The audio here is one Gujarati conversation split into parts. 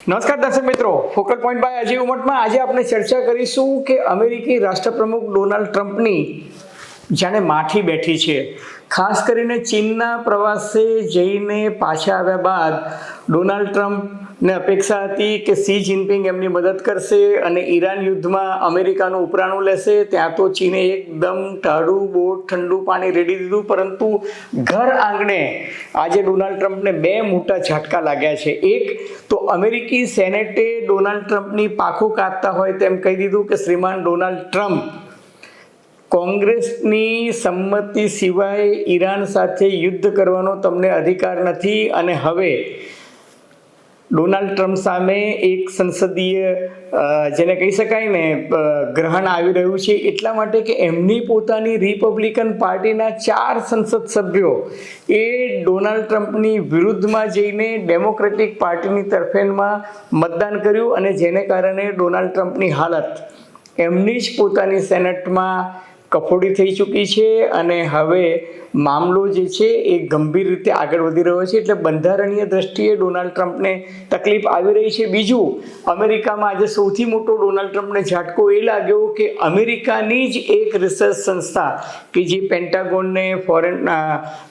નમસ્કાર દર્શક મિત્રો, ફોકલ પોઈન્ટ બાય અજય ઉમટમાં આજે આપણે ચર્ચા કરીશું કે અમેરિકી રાષ્ટ્રપ્રમુખ ડોનાલ્ડ ટ્રમ્પની જાણે માઠી બેઠી છે. ખાસ કરીને ચીનના પ્રવાસે જઈને પાછા આવ્યા બાદ ડોનાલ્ડ ટ્રમ્પને અપેક્ષા હતી કે શી જિનપિંગ એમની મદદ કરશે અને ઈરાન યુદ્ધમાં અમેરિકાનું ઉપરાણું લેશે. ત્યાં તો ચીને એકદમ ટાઢું બોટ ઠંડુ પાણી રેડી દીધું, પરંતુ ઘર આંગણે આજે ડોનાલ્ડ ટ્રમ્પને બે મોટા ઝાટકા લાગ્યા છે. એક તો અમેરિકી સેનેટે ડોનાલ્ડ ટ્રમ્પની પાખો કાપતા હોય તેમ કહી દીધું કે શ્રીમાન ડોનાલ્ડ ટ્રમ્પ કોંગ્રેસની સંમતિ સિવાય ઈરાન સાથે યુદ્ધ કરવાનો તમને અધિકાર નથી. અને હવે ડોનાલ્ડ ટ્રમ્પ સામે એક સંસદીય જેને કહી શકાય ને ગ્રહણ આવી રહ્યું છે, એટલા માટે કે એમની પોતાની રિપબ્લિકન પાર્ટીના 4 સંસદ સભ્યો એ ડોનાલ્ડ ટ્રમ્પની વિરુદ્ધમાં જઈને ડેમોક્રેટિક પાર્ટીની તરફેણમાં મતદાન કર્યું અને જેને કારણે ડોનાલ્ડ ટ્રમ્પની હાલત એમની જ પોતાની સેનેટમાં કફોડી થઈ ચૂકી છે અને હવે મામલો જે છે એ ગંભીર રીતે આગળ વધી રહ્યો છે. એટલે બંધારણીય દ્રષ્ટિએ ડોનાલ્ડ ટ્રમ્પને તકલીફ આવી રહી છે. બીજું, અમેરિકામાં આજે સૌથી મોટો ડોનાલ્ડ ટ્રમ્પને ઝાટકો એ લાગ્યો કે અમેરિકાની જ એક રિસર્ચ સંસ્થા કે જે પેન્ટાગોનને, ફોરેન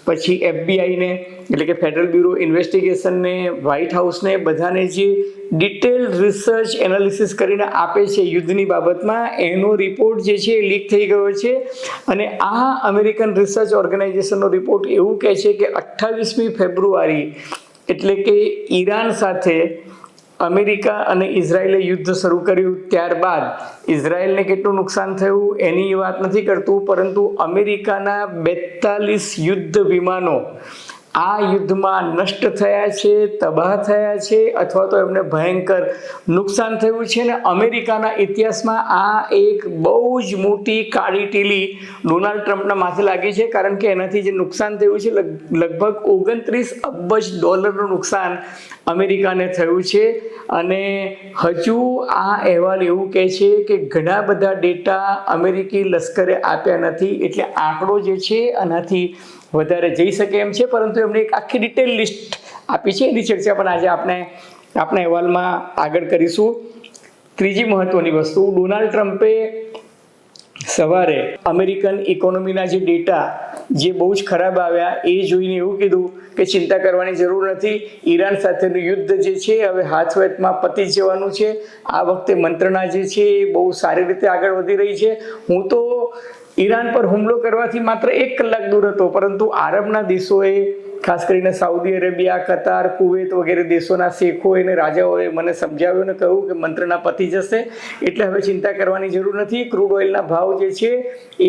પછી FBI ને એટલે કે ફેડરલ બ્યુરો ઇન્વેસ્ટિગેશનને, વ્હાઇટ હાઉસને બધાને જે ડિટેલ રિસર્ચ એનાલિસિસ કરીને આપે છે યુદ્ધની બાબતમાં, એનો રિપોર્ટ જે છે એ લીક થઈ ગયો છે. અને આ અમેરિકન રિસર્ચ ઓર્ગેનાઇઝેશનનો રિપોર્ટ એવું કહે છે કે 28મી ફેબ્રુઆરી એટલે કે ઈરાન સાથે અમેરિકા અને ઇઝરાયલે યુદ્ધ શરૂ કર્યું, ત્યારબાદ ઇઝરાયલને કેટલું નુકસાન થયું એની વાત નથી કરતું, પરંતુ અમેરિકાના 42 યુદ્ધ વિમાનો આ યુદ્ધમાં નષ્ટ થયા છે, તબાહ થયા છે, અથવા તો એમને ભયંકર નુકસાન થયું છે. અને અમેરિકાના ઇતિહાસમાં આ એક બહુ જ મોટી કાળી ટીલી ડોનાલ્ડ ટ્રમ્પના માથે લાગી છે, કારણ કે એનાથી જે નુકસાન થયું છે લગભગ 29 અબજ ડોલરનું નુકસાન અમેરિકાને થયું છે. અને હજુ આ અહેવાલ એવું કહે છે કે ઘણા બધા ડેટા અમેરિકી લશ્કરે આપ્યા નથી, એટલે આંકડો જે છે આનાથી વધારે જઈ શકે એમ છે, પરંતુ એમણે એક આખી ડિટેલ લિસ્ટ આપી છે. એની ચર્ચા પણ આજે આપણા અહેવાલમાં આગળ કરીશું. ત્રીજી મહત્વની વસ્તુ, ડોનાલ્ડ ટ્રમ્પે સવારે અમેરિકન ઇકોનોમીના જે ડેટા જે બહુ જ ખરાબ આવ્યા એ જોઈને એવું કીધું કે ચિંતા કરવાની જરૂર નથી, ઈરાન સાથેનું યુદ્ધ જે છે હવે હાથવેતમાં પતી જવાનું છે. આ વખતે મંત્રણા જે છે એ બહુ સારી રીતે આગળ વધી રહી છે. હું તો ઈરાન પર હુમલો કરવાથી માત્ર 1 કલાક દૂર હતો, પરંતુ આરબના દેશોએ, ખાસ કરીને સાઉદી અરેબિયા, કતાર, કુવેત વગેરે દેશોના શેખોએ અને રાજાઓએ મને સમજાવ્યું અને કહ્યું કે મંત્રણા પતી જશે, એટલે હવે ચિંતા કરવાની જરૂર નથી. ક્રૂડ ઓઇલના ભાવ જે છે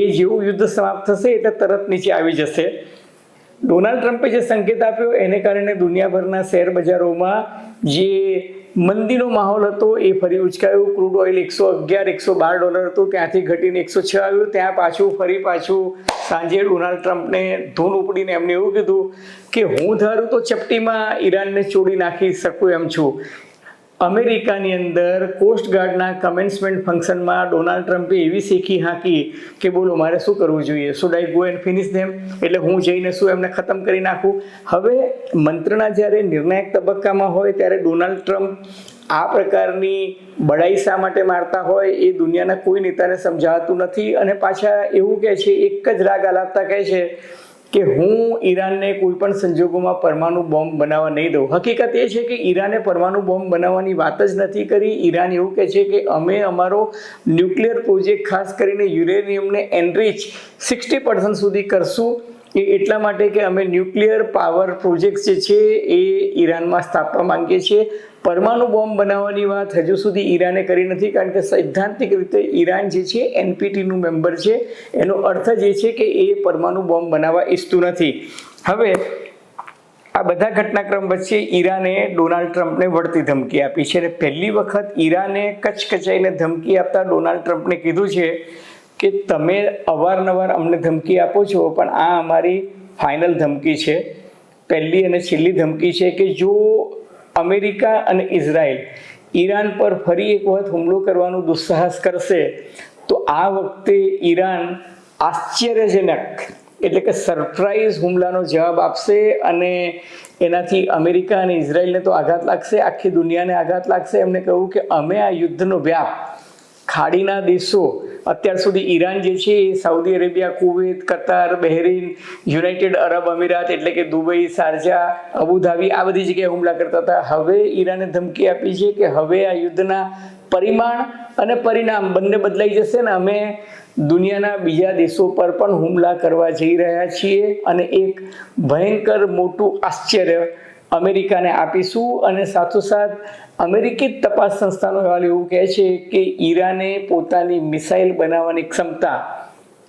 એ જેવું યુદ્ધ સમાપ્ત થશે એટલે તરત નીચે આવી જશે. ડોનાલ્ડ ટ્રમ્પે જે સંકેત આપ્યો એને કારણે દુનિયાભરના શેર બજારોમાં જે મંદીનો માહોલ હતો એ ફરી ઉચકાયો. ક્રૂડ ઓઇલ 111-112 ડોલર હતું, ત્યાંથી ઘટીને 106 આવ્યું. ત્યાં પાછું સાંજે ડોનાલ્ડ ટ્રમ્પને ધૂન ઉપડીને એમને એવું કીધું કે હું ધારું તો ચપટીમાં ઈરાનને છોડી નાખી શકું એમ છું. અમેરિકાની અંદર કોસ્ટગાર્ડના કમેન્સમેન્ટ ફંક્શનમાં ડોનાલ્ડ ટ્રમ્પે એવી શેખી હાંકી કે બોલો મારે શું કરવું જોઈએ, should I go and finish them, એટલે હું જઈને શું એમને ખતમ કરી નાખું. હવે મંત્રણા જ્યારે નિર્ણાયક તબક્કામાં હોય ત્યારે ડોનાલ્ડ ટ્રમ્પ આ પ્રકારની બડાઈ શા માટે મારતા હોય એ દુનિયાના કોઈ નેતાને સમજાતું નથી. અને પાછા એવું કહે છે, એક જ રાગ આલાપતા કહે છે કે હું ઈરાનને કોઈ પણ સંજોગોમાં પરમાણુ બોમ્બ બનાવવા નહીં દઉં. હકીકત એ છે કે ઈરાને પરમાણુ બોમ્બ બનાવવાની વાત જ નથી કરી. ઈરાન એવું કહે છે કે અમે અમારો ન્યુક્લિયર પ્રોજેક્ટ, ખાસ કરીને યુરેનિયમને એનરીચ 60% સુધી કરશું. એ એટલા માટે કે અમે ન્યુક્લિયર પાવર પ્રોજેક્ટ જે છે એ ઈરાનમાં સ્થાપવા માંગીએ છીએ. પરમાણુ બોમ્બ બનાવવાની વાત હજુ સુધી ઈરાને કરી નથી, કારણ કે સૈદ્ધાંતિક રીતે ઈરાન જે છે NPTનું મેમ્બર છે. એનો અર્થ જે છે કે એ પરમાણુ બોમ્બ બનાવવા ઈચ્છતું નથી. હવે આ બધા ઘટનાક્રમ વચ્ચે ઈરાને ડોનાલ્ડ ટ્રમ્પને વળતી ધમકી આપી છે. અને પહેલી વખત ઈરાને કચકચાઈને ધમકી આપતા ડોનાલ્ડ ટ્રમ્પને કીધું છે કે તમે અવારનવાર અમને ધમકી આપો છો, પણ આ અમારી ફાઇનલ ધમકી છે, પહેલી અને છેલ્લી ધમકી છે કે જો અમેરિકા અને ઇઝરાયલ ઈરાન પર ફરી એક વખત હુમલો કરવાનું દુસ્સાહસ કરશે તો આ વખતે ઈરાન આશ્ચર્યજનક એટલે કે સરપ્રાઇઝ હુમલાનો જવાબ આપશે અને એનાથી અમેરિકા અને ઇઝરાયલને તો આઘાત લાગશે, આખી દુનિયાને આઘાત લાગશે. એમને કહ્યું કે અમે આ યુદ્ધનો વ્યાપ ખાડીના દેશો અત્યાર સુધી ઈરાન જે છે એ સાઉદી અરેબિયા, કુવૈત, કતાર, બહેરીન, યુનાઇટેડ અરબ અમીરાત એટલે કે દુબઈ, શારજા, અબુધાબી આ બધી જગ્યાએ હુમલા કરતા હતા. હવે ઈરાને ધમકી આપી છે કે હવે આ યુદ્ધના પરિમાણ અને પરિણામ બંને બદલાઈ જશે ને અમે દુનિયાના બીજા દેશો પર પણ હુમલા કરવા જઈ રહ્યા છીએ અને એક ભયંકર મોટું આશ્ચર્ય અમેરિકાને આપીશું. અને સાથોસાથ અમેરિકી તપાસ સંસ્થાનો અહેવાલ એવું કહે છે કે ઈરાને પોતાની મિસાઇલ બનાવવાની ક્ષમતા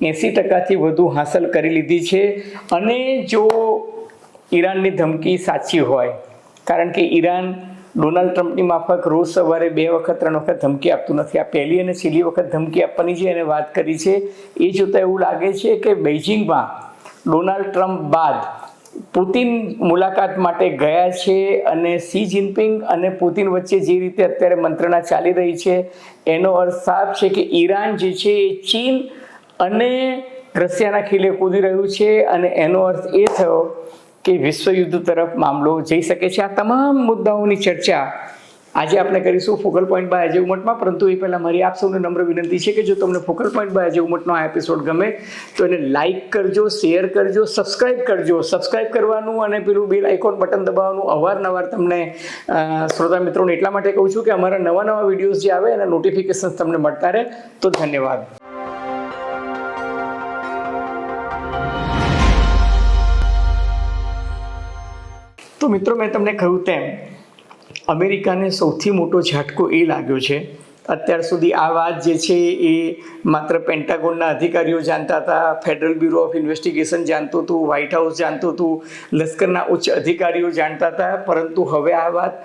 80%થી વધુ હાંસલ કરી લીધી છે. અને જો ઈરાનની ધમકી સાચી હોય, કારણ કે ઈરાન ડોનાલ્ડ ટ્રમ્પની માફક રોજ સવારે 2 વખત 3 વખત ધમકી આપતું નથી, આ પહેલી અને છેલ્લી વખત ધમકી આપવાની છે એને વાત કરી છે. એ જોતાં એવું લાગે છે કે બેઇજિંગમાં ડોનાલ્ડ ટ્રમ્પ બાદ પુતિન મુલાકાત માટે ગયા છે અને શી જિનપિંગ અને પુતિન વચ્ચે જે રીતે અત્યારે મંત્રણા ચાલી રહી છે એનો અર્થ સાફ છે કે ઈરાન જે છે એ ચીન અને રશિયાના ખીલે કૂદી રહ્યું છે અને એનો અર્થ એ થયો કે વિશ્વયુદ્ધ તરફ મામલો જઈ શકે છે. આ તમામ મુદ્દાઓની ચર્ચા આજે આપણે કરીશું ફોકલ પોઈન્ટ બાય અજય ઉમટમાં. પરંતુ એ પહેલાં મારી આપ સૌને નમ્ર વિનંતી છે કે જો તમને ફોકલ પોઈન્ટ બાય અજય ઉમટનો આ એપિસોડ ગમે તો એને લાઇક કરજો, શેર કરજો, સબસ્ક્રાઇબ કરજો. સબસ્ક્રાઇબ કરવાનું અને પેલું બેલ આઇકોન બટન દબાવવાનું અવારનવાર તમને શ્રોતા મિત્રોને એટલા માટે કહું છું કે અમારા નવા વિડીયોઝ જે આવે એના નોટિફિકેશન તમને મળતા રહે. તો ધન્યવાદ. તો મિત્રો, મેં તમને કહ્યું તેમ અમેરિકાને સૌથી મોટો ઝાટકો એ લાગ્યો છે. અત્યાર સુધી આ વાત જે છે એ માત્ર પેન્ટાગોનના અધિકારીઓ જાણતા હતા, ફેડરલ બ્યુરો ઓફ ઇન્વેસ્ટિગેશન જાણતું હતું, વ્હાઇટ હાઉસ જાણતું હતું, લશ્કરના ઉચ્ચ અધિકારીઓ જાણતા હતા. પરંતુ હવે આ વાત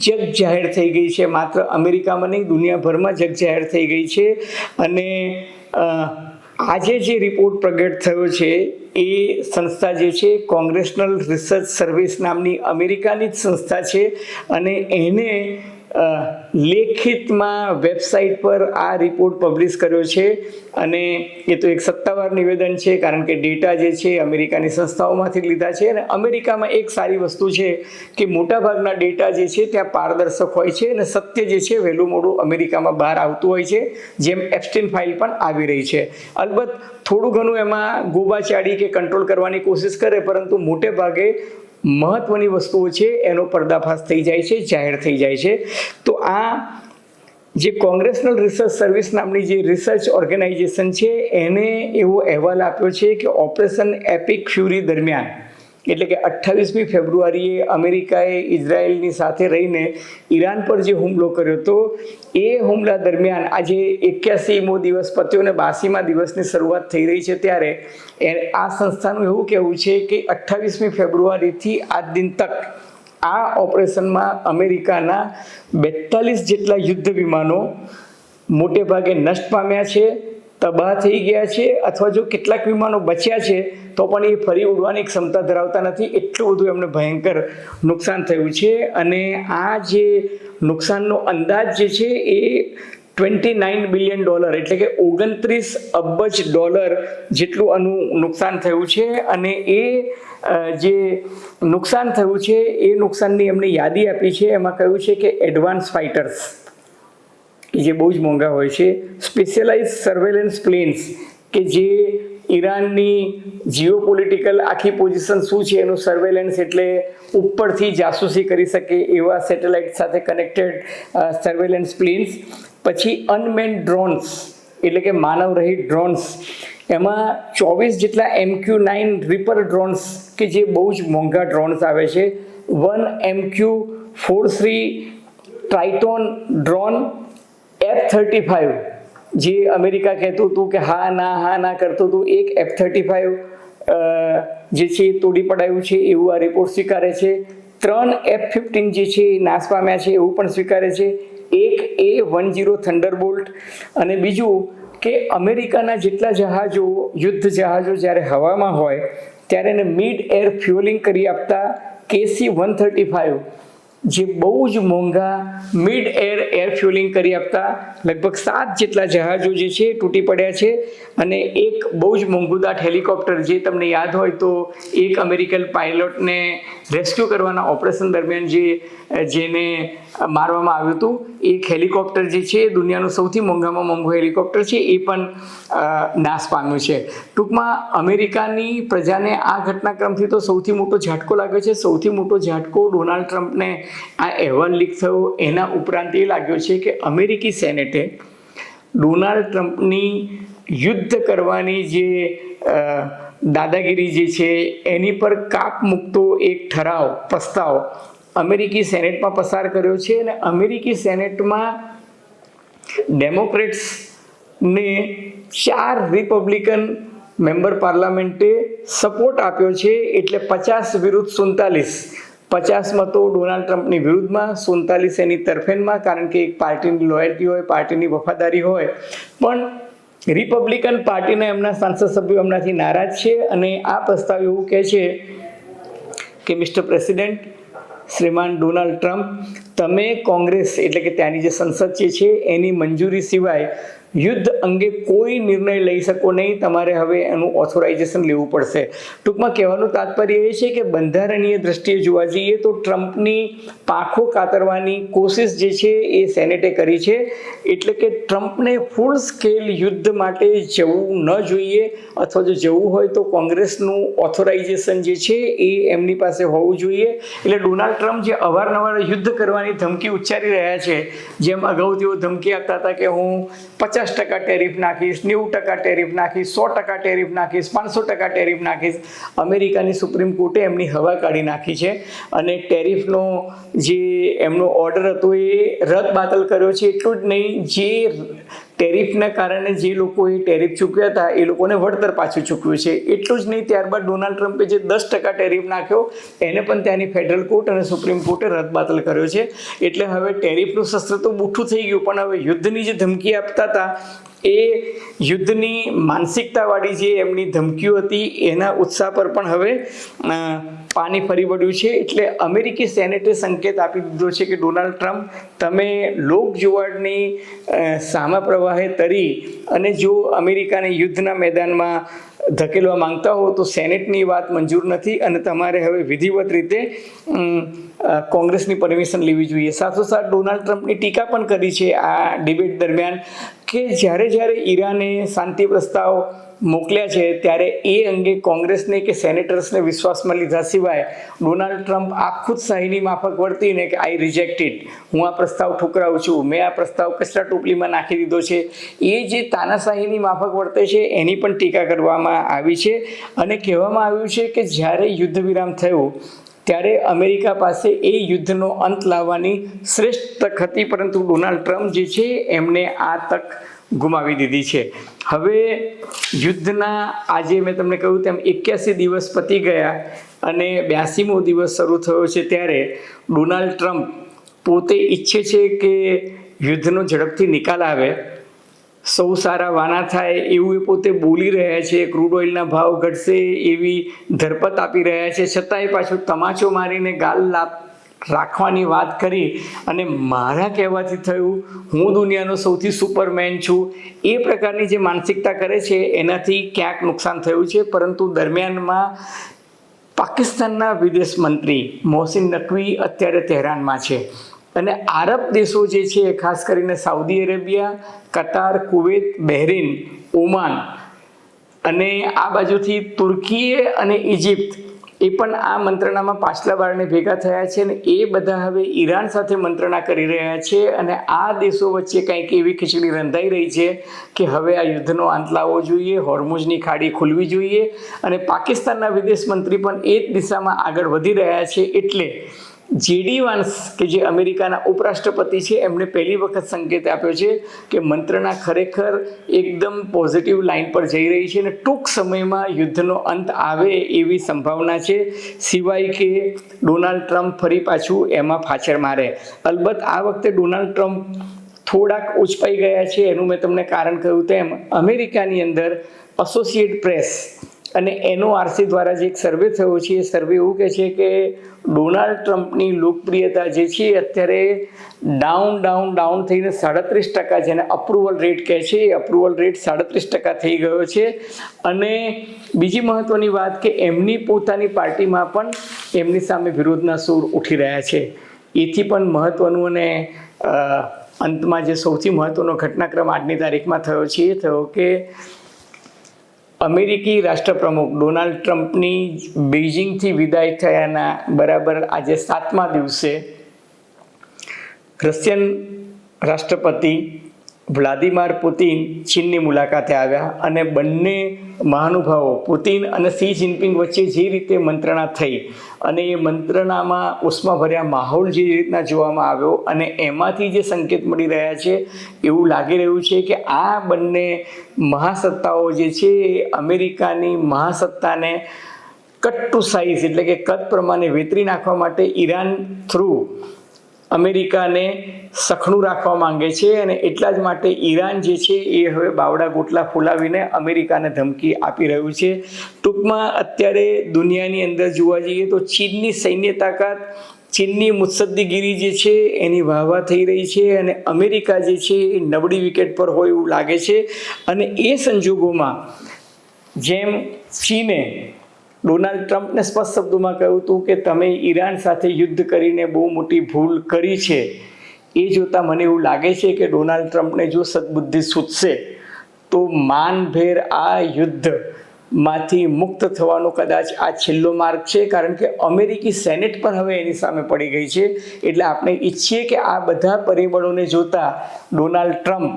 જગ જાહેર થઈ ગઈ છે. માત્ર અમેરિકામાં નહીં, દુનિયાભરમાં જગ જાહેર થઈ ગઈ છે. અને આજે જે રિપોર્ટ પ્રગટ થયો છે એ સંસ્થા જે છે કોંગ્રેશનલ રિસર્ચ સર્વિસ નામની અમેરિકાની જ સંસ્થા છે અને એને લેખિતમાં વેબસાઇટ પર આ રિપોર્ટ પબ્લિશ કર્યો છે. અને એ તો એક સત્તાવાર નિવેદન છે, કારણ કે ડેટા જે છે અમેરિકાની સંસ્થાઓમાંથી લીધા છે. અને અમેરિકામાં એક સારી વસ્તુ છે કે મોટાભાગના ડેટા જે છે ત્યાં પારદર્શક હોય છે અને સત્ય જે છે વહેલું મોડું અમેરિકામાં બહાર આવતું હોય છે, જેમ એપ્સ્ટીન ફાઇલ પણ આવી રહી છે. અલબત્ત થોડું ઘણું એમાં ગોબાચાડી કે કંટ્રોલ કરવાની કોશિશ કરે, પરંતુ મોટે ભાગે મહત્વની વસ્તુઓ છે એનો પર્દાફાશ થઈ જાય છે, જાહેર થઈ જાય છે. તો આ જે કોંગ્રેશનલ રિસર્ચ સર્વિસ નામની જે રિસર્ચ ઓર્ગેનાઇઝેશન છે એને એવો અહેવાલ આપ્યો છે કે ઓપરેશન એપિક ફ્યુરી દરમિયાન, એટલે કે 28મી ફેબ્રુઆરીએ અમેરિકાએ ઇઝરાયલની સાથે રહીને ઈરાન પર જે હુમલો કર્યો હતો એ હુમલા દરમિયાન આજે 81મો દિવસ પત્યો અને 82મા દિવસની શરૂઆત થઈ રહી છે. ત્યારે આ સંસ્થાનું એવું કહેવું છે કે 28મી ફેબ્રુઆરીથી આજ દિન તક આ ઓપરેશનમાં અમેરિકાના 42 જેટલા યુદ્ધ વિમાનો મોટે ભાગે નષ્ટ પામ્યા છે, તબાહ થઈ ગયા છે, અથવા જો કેટલાક વિમાનો બચ્યા છે તો પણ એ ફરી ઉડવાની ક્ષમતા ધરાવતા નથી. એટલું બધું એમને ભયંકર નુકસાન થયું છે. અને આ જે નુકસાનનો અંદાજ જે છે એ $29 બિલિયન એટલે કે 29 અબજ ડોલર જેટલું આનું નુકસાન થયું છે. અને એ જે નુકસાન થયું છે એ નુકસાનની એમને યાદી આપી છે. એમાં કહ્યું છે કે એડવાન્સ ફાઇટર્સ જે બહુ જ મોંઘા હોય છે, સ્પેશિયલાઇઝ સર્વેલન્સ પ્લેન્સ કે જે ઈરાનની જીઓપોલિટિકલ આખી પોઝિશન શું છે એનું સર્વેલન્સ, એટલે ઉપરથી જાસૂસી કરી શકે એવા સેટેલાઇટ સાથે કનેક્ટેડ સર્વેલન્સ પ્લેન્સ. પછી અનમેન્ડ ડ્રોન્સ એટલે કે માનવ રહિત ડ્રોન્સ, એમાં 24 જેટલા MQ-9 રીપર ડ્રોન્સ કે જે બહુ જ મોંઘા ડ્રોન્સ આવે છે, 1 MQ-43 ટ્રાઇટોન ડ્રોન, F-35 જે અમેરિકા કહેતું હતું કે હા ના કરતું હતું, એક F-35 જે છે એ તોડી પડાયું છે એવું આ રિપોર્ટ સ્વીકારે છે. 3 F-15 જે છે એ નાશ પામ્યા છે એવું પણ સ્વીકારે છે, એક A-10 થંડરબોલ્ટ. અને બીજું કે અમેરિકાના જેટલા જહાજો, યુદ્ધ જહાજો જ્યારે હવામાં હોય ત્યારે એને મિડ એર ફ્યુઅલિંગ કરી આપતા KC-135 જે બહુ જ મોંઘા મિડ એર ફ્યુલિંગ કરી આપતા લગભગ 7 જેટલા જહાજો જે છે તૂટી પડ્યા છે, અને એક બહુ જ મોંઘુદાટ હેલિકોપ્ટર, જે તમને યાદ હોય તો એક અમેરિકન પાયલોટને રેસ્ક્યુ કરવાના ઓપરેશન દરમિયાન જેને મારવામાં આવ્યું હતું, એક હેલિકોપ્ટર જે છે દુનિયાનું સૌથી મોંઘામાં મોંઘું હેલિકોપ્ટર છે, એ પણ નાશ પામ્યું છે. ટૂંકમાં અમેરિકાની પ્રજાને આ ઘટનાક્રમથી તો સૌથી મોટો ઝાટકો લાગ્યો છે. સૌથી મોટો ઝાટકો ડોનાલ્ડ ટ્રમ્પને આ અહેવાલ લીક થયો એના ઉપરાંત એ લાગ્યો છે કે અમેરિકી સેનેટે ડોનાલ્ડ ટ્રમ્પની યુદ્ધ કરવાની જે દાદાગીરી જે છે એની પર કાપ મૂકતો એક પ્રસ્તાવ અમેરિકી સેનેટમાં પસાર કર્યો છે, અને અમેરિકી સેનેટમાં ડેમોક્રેટ્સને 4 રિપબ્લિકન મેમ્બર પાર્લામેન્ટે સપોર્ટ આપ્યો છે. એટલે 50 વિરુદ્ધ 47, 50 મતો ડોનાલ્ડ ટ્રમ્પની વિરુદ્ધમાં, 47 એની તરફેણમાં, કારણ કે એક પાર્ટીની લોયલ્ટી હોય, પાર્ટીની વફાદારી હોય. પણ રિપબ્લિકન પાર્ટીના એમના સાંસદ સભ્યો એમનાથી નારાજ છે, અને આ પ્રસ્તાવ એવું કહે છે કે મિસ્ટર પ્રેસિડેન્ટ, શ્રીમાન ડોનાલ્ડ ટ્રમ્પ, તમે કોંગ્રેસ એટલે કે ત્યાંની જે સંસદ છે એની મંજૂરી સિવાય યુદ્ધ અંગે કોઈ નિર્ણય લઈ શકો નહીં, તમારે હવે એનું ઓથોરાઇઝેશન લેવું પડશે. ટૂંકમાં કહેવાનું તાત્પર્ય એ છે કે બંધારણીય દ્રષ્ટિએ જોવા જઈએ તો ટ્રમ્પની પાંખો કાતરવાની કોશિશ જે છે એ સેનેટે કરી છે. એટલે કે ટ્રમ્પને ફૂલ સ્કેલ યુદ્ધ માટે જવું ન જોઈએ, અથવા જો જવું હોય તો કોંગ્રેસનું ઓથોરાઇઝેશન જે છે એ એમની પાસે હોવું જોઈએ. એટલે ડોનાલ્ડ ટ્રમ્પ જે અવારનવાર યુદ્ધ કરવાની ધમકી ઉચ્ચારી રહ્યા છે, જેમ અગાઉ તેઓ ધમકી આપતા હતા કે હું 50% ટેરિફ નાખીશ, 90% ટેરિફ નાખીશ, 100% ટેરિફ નાખીશ, 500% ટેરિફ નાખીશ, અમેરિકાની સુપ્રીમ કોર્ટે એમની હવા કાઢી નાખી છે, અને ટેરિફનો જે એમનો ઓર્ડર હતો એ રદ બાતલ કર્યો છે. એટલું જ નહીં, જે ટેરિફના કારણે જે લોકોએ ટેરિફ ચૂક્યા હતા એ લોકોને વળતર પાછું ચૂકવ્યું છે. એટલું જ નહીં, ત્યારબાદ ડોનાલ્ડ ટ્રમ્પે જે 10% ટેરિફ નાખ્યો એને પણ ત્યાંની ફેડરલ કોર્ટ અને સુપ્રીમ કોર્ટે રદબાતલ કર્યો છે. એટલે હવે ટેરિફનું શસ્ત્ર તો બુઠ્ઠું થઈ ગયું, પણ હવે યુદ્ધની જે ધમકી આપતા હતા એ યુદ્ધની માનસિકતાવાળી જે એમની ધમકીઓ હતી એના ઉત્સાહ પર પણ હવે પાણી ફરી વળ્યું છે. એટલે અમેરિકી સેનેટે સંકેત આપી દીધો છે કે ડોનાલ્ડ ટ્રમ્પ, તમે લોક જુવાળની સામા પ્રવાહે તરી અને જો અમેરિકાને યુદ્ધના મેદાનમાં ધકેલવા માંગતા હો તો સેનેટની વાત મંજૂર નથી, અને તમારે હવે વિધિવત રીતે કોંગ્રેસની પરમિશન લેવી જોઈએ. સાથોસાથ ડોનાલ્ડ ટ્રમ્પની ટીકા પણ કરી છે આ ડિબેટ દરમિયાન કે જ્યારે ઈરાને શાંતિ પ્રસ્તાવ મોકલ્યા છે ત્યારે એ અંગે કોંગ્રેસને કે સેનેટર્સને વિશ્વાસમાં લીધા સિવાય ડોનાલ્ડ ટ્રમ્પ આ ખુદશાહીની માફક વર્તીને કે આઈ રિજેક્ટ ઇટ, હું આ પ્રસ્તાવ ઠુકરાવું છું, મેં આ પ્રસ્તાવ કચરા ટોપલીમાં નાખી દીધો છે, એ જે તાનાશાહીની માફક વર્તે છે એની પણ ટીકા કરવામાં આવી છે. અને કહેવામાં આવ્યું છે કે જ્યારે યુદ્ધ વિરામ થયું ત્યારે અમેરિકા પાસે એ યુદ્ધનો અંત લાવવાની શ્રેષ્ઠ તક હતી, પરંતુ ડોનાલ્ડ ટ્રમ્પ જે છે એમને આ તક ગુમાવી દીધી છે. હવે યુદ્ધના આજે મેં તમને કહ્યું તેમ 81 દિવસ પતી ગયા અને 82મો દિવસ શરૂ થયો છે, ત્યારે ડોનાલ્ડ ટ્રમ્પ પોતે ઈચ્છે છે કે યુદ્ધનો ઝડપથી નિકાલ આવે, સૌ સારા વાના થાય એવું એ પોતે બોલી રહ્યા છે, ક્રૂડ ઓઇલના ભાવ ઘટશે એવી ધરપત આપી રહ્યા છે, છતાંય પાછું તમાચો મારીને ગાલ રાખવાની વાત કરી અને મારા કહેવાથી થયું, હું દુનિયાનો સૌથી સુપરમેન છું, એ પ્રકારની જે માનસિકતા કરે છે એનાથી ક્યાંક નુકસાન થયું છે. પરંતુ દરમિયાનમાં પાકિસ્તાનના વિદેશ મંત્રી મોહસિન નકવી અત્યારે તહેરાનમાં છે, અને આરબ દેશો જે છે ખાસ કરીને સાઉદી અરેબિયા, કતાર, કુવેત, બહેરીન, ઓમાન અને આ બાજુથી તુર્કીએ અને ઇજિપ્ત એ પણ આ મંત્રણામાં પાછલા બારણે ભેગા થયા છે, અને એ બધા હવે ઈરાન સાથે મંત્રણા કરી રહ્યા છે. અને આ દેશો વચ્ચે કંઈક એવી ખીચડી રંધાઈ રહી છે કે હવે આ યુદ્ધનો અંત લાવવો જોઈએ, હોર્મુઝની ખાડી ખુલવી જોઈએ, અને પાકિસ્તાનના વિદેશ મંત્રી પણ એ જ દિશામાં આગળ વધી રહ્યા છે. એટલે જેડી વાન્સ કે જે અમેરિકાના ઉપરાષ્ટ્રપતિ છે એમને પહેલી વખત સંકેત આપ્યો છે કે મંત્રણા ખરેખર એકદમ પોઝિટિવ લાઇન પર જઈ રહી છે અને ટૂંક સમયમાં યુદ્ધનો અંત આવે એવી સંભાવના છે, સિવાય કે ડોનાલ્ડ ટ્રમ્પ ફરી પાછું એમાં ફાછળ મારે. અલબત્ત આ વખતે ડોનાલ્ડ ટ્રમ્પ થોડાક ઉચપાઈ ગયા છે. એનું મેં તમને કારણ કહ્યું તેમ અમેરિકાની અંદર એસોસિએટેડ પ્રેસ અને NORC દ્વારા જે એક સર્વે થયો છે એ સર્વે એવું કહે છે કે ડોનાલ્ડ ટ્રમ્પની લોકપ્રિયતા જે છે અત્યારે ડાઉન થઈને 37%, જેને અપ્રુવલ રેટ કહે છે એ અપ્રુવલ રેટ 37% થઈ ગયો છે. અને બીજી મહત્વની વાત કે એમની પોતાની પાર્ટીમાં પણ એમની સામે વિરોધના સૂર ઉઠી રહ્યા છે. એથી પણ મહત્વનું અને અંતમાં જે સૌથી મહત્વનો ઘટનાક્રમ આજની તારીખમાં થયો છે એ થયો કે અમેરિકી રાષ્ટ્રપ્રમુખ ડોનાલ્ડ ટ્રમ્પની બેઇજિંગથી વિદાય થયાના બરાબર આજે 7મા દિવસે રશિયન રાષ્ટ્રપતિ વ્લાદિમીર પુતિન ચીનની મુલાકાતે આવ્યા અને બંને મહાનુભાવો પુતિન અને શી જિનપિંગ વચ્ચે જે રીતે મંત્રણા થઈ અને એ મંત્રણામાં ઉષ્માભર્યા માહોલ જે રીતના જોવામાં આવ્યો અને એમાંથી જે સંકેત મળી રહ્યા છે એવું લાગી રહ્યું છે કે આ બંને મહાસત્તાઓ જે છે એ અમેરિકાની મહાસત્તાને કટ ટુ સાઇઝ એટલે કે કદ પ્રમાણે વેતરી નાખવા માટે ઈરાન થ્રુ અમેરિકાને સખણું રાખવા માંગે છે. અને એટલા જ માટે ઈરાન જે છે એ હવે બાવડા ગોટલા ફોલાવીને અમેરિકાને ધમકી આપી રહ્યું છે. ટૂંકમાં અત્યારે દુનિયાની અંદર જોવા જઈએ તો ચીનની સૈન્ય તાકાત, ચીનની મુત્સદ્દીગીરી જે છે એની વાહવા થઈ રહી છે અને અમેરિકા જે છે એ નબળી વિકેટ પર હોય એવું લાગે છે. અને એ સંજોગોમાં જેમ ચીને ડોનાલ્ડ ટ્રમ્પને સ્પષ્ટ શબ્દોમાં કહ્યું હતું કે તમે ઈરાન સાથે યુદ્ધ કરીને બહુ મોટી ભૂલ કરી છે, એ જોતાં મને એવું લાગે છે કે ડોનાલ્ડ ટ્રમ્પને જો સદબુદ્ધિ સૂચશે તો માનભેર આ યુદ્ધમાંથી મુક્ત થવાનો કદાચ આ છેલ્લો માર્ગ છે. કારણ કે અમેરિકી સેનેટ પણ હવે એની સામે પડી ગઈ છે. એટલે આપણે ઈચ્છીએ કે આ બધા પરિબળોને જોતા ડોનાલ્ડ ટ્રમ્પ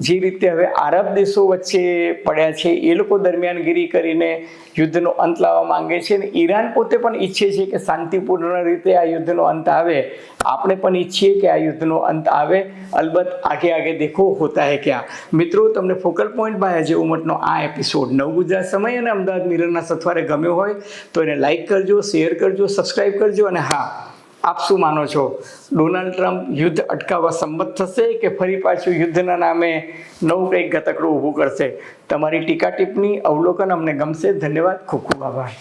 જે રીતે હવે આરબ દેશો વચ્ચે પડ્યા છે એ લોકો દરમિયાનગીરી કરીને યુદ્ધનો અંત લાવવા માંગે છે અને ઈરાન પોતે પણ ઈચ્છે છે કે શાંતિપૂર્ણ રીતે આ યુદ્ધનો અંત આવે. આપણે પણ ઈચ્છીએ કે આ યુદ્ધનો અંત આવે. અલબત્ત આગે દેખો હોતા હે ક્યાં. મિત્રો, તમને ફોકલ પોઈન્ટ બાય અજય ઉમટનો આ એપિસોડ નવ ગુજરાત સમય અને અમદાવાદ મિરરના સથવારે ગમ્યો હોય તો એને લાઇક કરજો, શેર કરજો, સબસ્ક્રાઈબ કરજો. અને હા, આપ શું માનો છો? ડોનાલ્ડ ટ્રમ્પ યુદ્ધ અટકાવવા સંમત થશે કે ફરી પાછું યુદ્ધના નામે નવું કંઈક ગતકડું ઊભું કરશે? તમારી ટીકા ટિપ્પણી અવલોકન અમને ગમશે. ધન્યવાદ. ખૂબ ખૂબ આભાર.